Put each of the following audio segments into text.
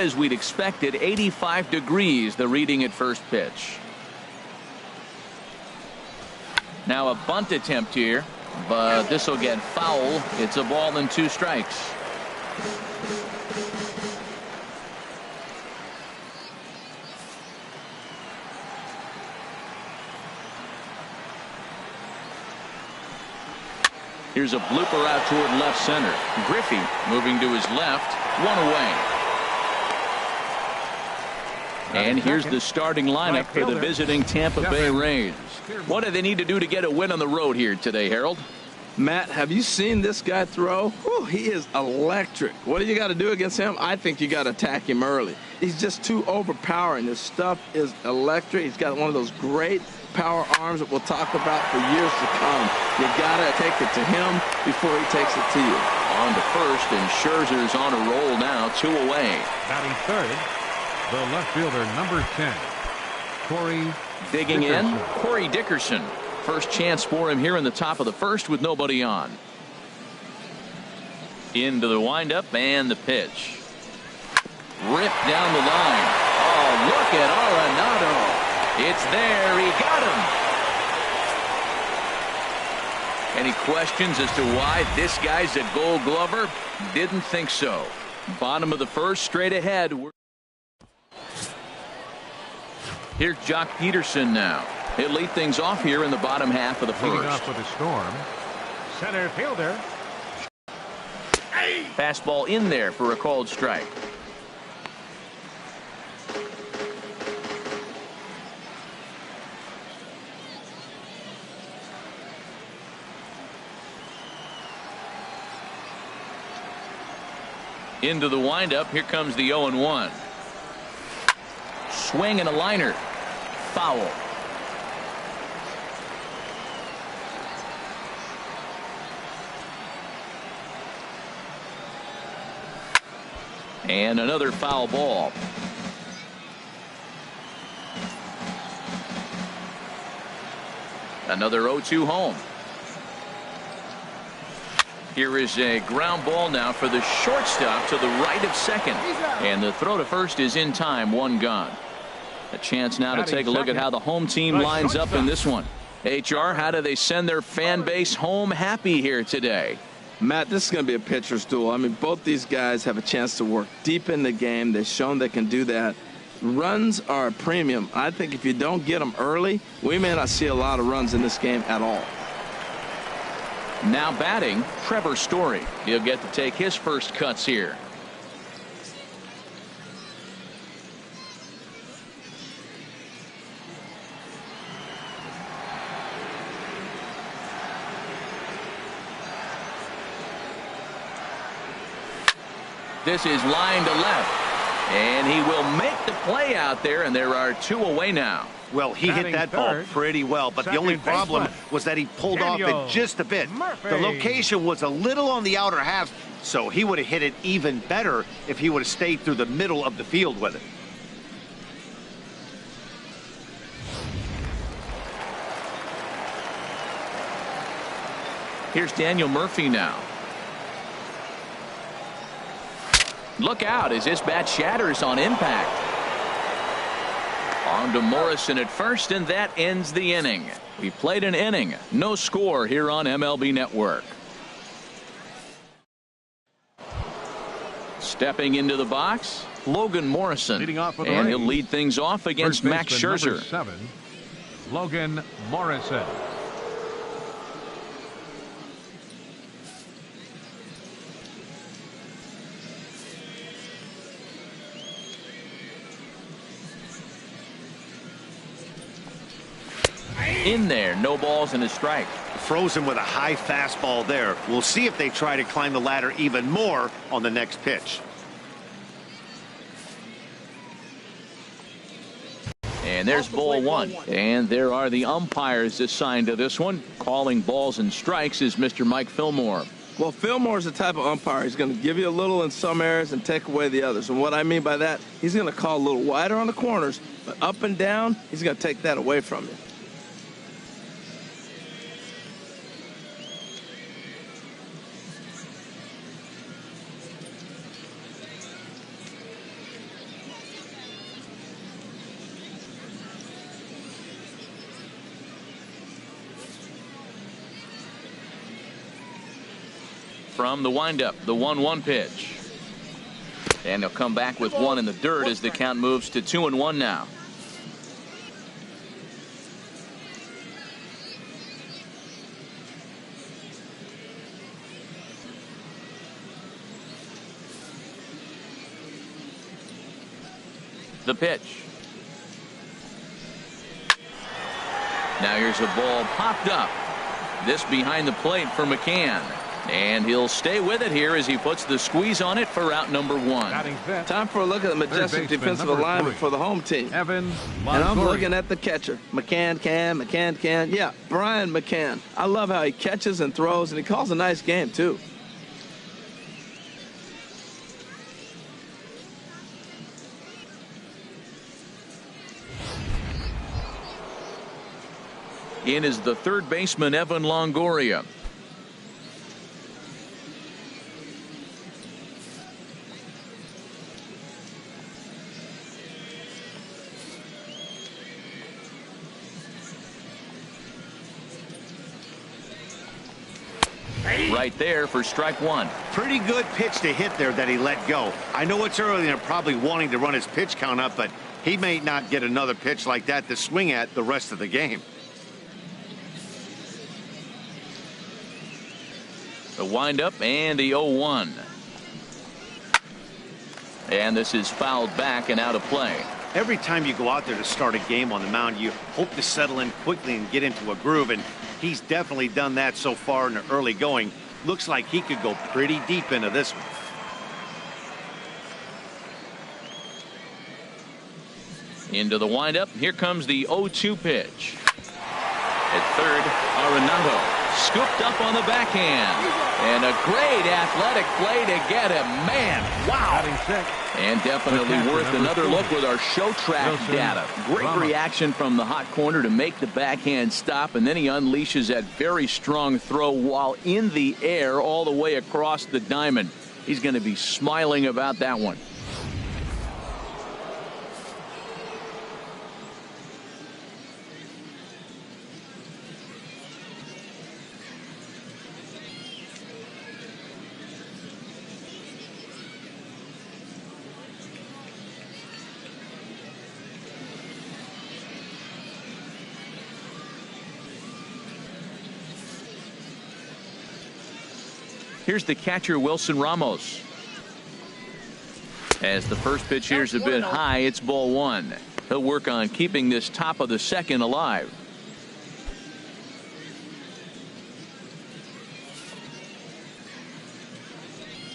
as we'd expected, 85 degrees, the reading at first pitch. Now a bunt attempt here, but this will get foul. It's a ball and 2 strikes. Here's a blooper out toward left center. Griffey moving to his left, 1 away. And here's the starting lineup for the visiting Tampa Bay Rays. What do they need to do to get a win on the road here today, Harold? Matt, have you seen this guy throw? Whew, he is electric. What do you got to do against him? I think you got to attack him early. He's just too overpowering. His stuff is electric. He's got one of those great power arms that we'll talk about for years to come. You got to take it to him before he takes it to you. On to first, and Scherzer's on a roll now, 2 away. Batting third, the left fielder, number 10, Corey Digging Dickerson. in, Corey Dickerson. First chance for him here in the top of the first with nobody on. Into the windup and the pitch. Ripped down the line. Oh, look at Arenado. It's there. He got him. Any questions as to why this guy's a Gold Glover? Didn't think so. Bottom of the first, straight ahead. Here's Jock Peterson now. He'll lead things off here in the bottom half of the Leading first. off with a storm, center fielder. Fastball in there for a called strike. Into the windup. Here comes the 0-1. Swing and a liner. Foul. And another foul ball. Another 0-2 home. Here is a ground ball now for the shortstop to the right of second. And the throw to first is in time. 1 gone. A chance now to take a look at how the home team lines up in this one. HR, how do they send their fan base home happy here today? Matt, this is going to be a pitcher's duel. I mean, both these guys have a chance to work deep in the game. They've shown they can do that. Runs are a premium. I think if you don't get them early, we may not see a lot of runs in this game at all. Now batting, Trevor Story. He'll get to take his first cuts here. This is line to left, and he will make the play out there, and there are 2 away now. Well, he hit that ball pretty well, but the only problem was that he pulled off it just a bit. The location was a little on the outer half, so he would have hit it even better if he would have stayed through the middle of the field with it. Here's Daniel Murphy now. Look out as this bat shatters on impact. On to Morrison at first, and that ends the inning. We played an inning. No score here on MLB Network. Stepping into the box, Logan Morrison. And he'll lead things off against Max Scherzer. 7, Logan Morrison. In there, no balls and a strike. Frozen with a high fastball there. We'll see if they try to climb the ladder even more on the next pitch. And there's ball 1. And there are the umpires assigned to this one. Calling balls and strikes is Mr. Mike Fillmore. Well, Fillmore's the type of umpire. He's going to give you a little in some areas and take away the others. And what I mean by that, he's going to call a little wider on the corners, but up and down, he's going to take that away from you. from the windup, the 1-1 pitch. And he'll come back with one in the dirt as the count moves to 2-1 now. The pitch. Now here's a ball popped up. This behind the plate for McCann. And he'll stay with it here as he puts the squeeze on it for out number 1. Time for a look at the majestic defensive alignment for the home team. Evans, and I'm looking at the catcher. McCann can. Yeah, Brian McCann. I love how he catches and throws, and he calls a nice game, too. In is the third baseman, Evan Longoria. Right there for strike 1. Pretty good pitch to hit there that he let go. I know it's early and they're probably wanting to run his pitch count up, but he may not get another pitch like that to swing at the rest of the game. The windup and the 0-1. And this is fouled back and out of play. Every time you go out there to start a game on the mound, you hope to settle in quickly and get into a groove, and he's definitely done that so far in the early going. Looks like he could go pretty deep into this one. Into the windup. Here comes the 0-2 pitch. At third, Arenado scooped up on the backhand. And a great athletic play to get him. Man, wow. And definitely worth another look with our show track data. Great reaction from the hot corner to make the backhand stop, and then he unleashes that very strong throw while in the air all the way across the diamond. He's going to be smiling about that one. Here's the catcher, Wilson Ramos. As the first pitch here's a bit high, it's ball 1. He'll work on keeping this top of the second alive.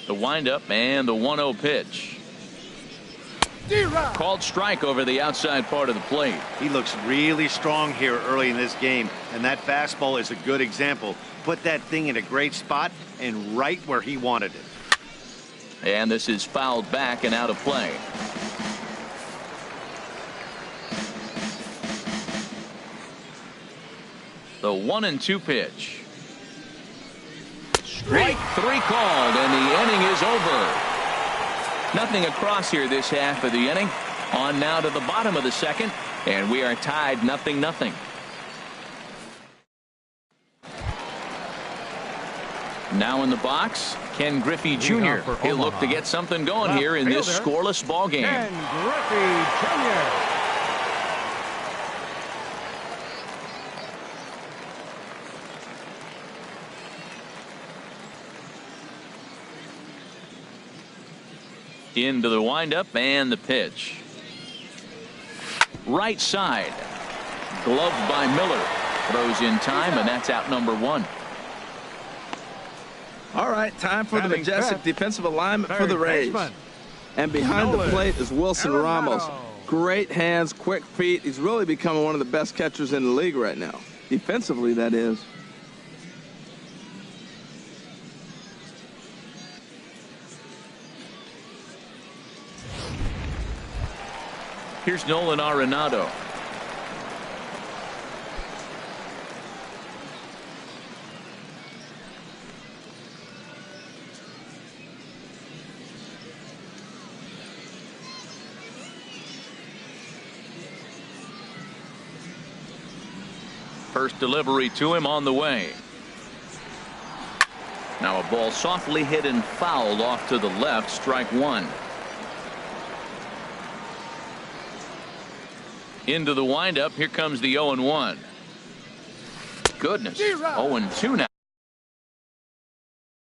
The windup and the 1-0 pitch. Called strike over the outside part of the plate. He looks really strong here early in this game, and that fastball is a good example. Put that thing in a great spot and right where he wanted it. And this is fouled back and out of play. The 1-2 pitch. Strike 3 called, and the inning is over. Nothing across here this half of the inning. On now to the bottom of the second, and we are tied 0-0. Now in the box, Ken Griffey Jr. He'll look to get something going here in this scoreless ball game. Ken Griffey Jr. Into the windup and the pitch. Right side. Gloved by Miller. Throws in time, and that's out number 1. All right, time for the majestic defensive alignment for the Rays. And behind the plate is Wilson Ramos. Great hands, quick feet. He's really becoming one of the best catchers in the league right now. Defensively, that is. Here's Nolan Arenado. First delivery to him on the way. Now a ball softly hit and fouled off to the left. Strike one. Into the windup. Here comes the 0-1. Goodness. 0-2 now.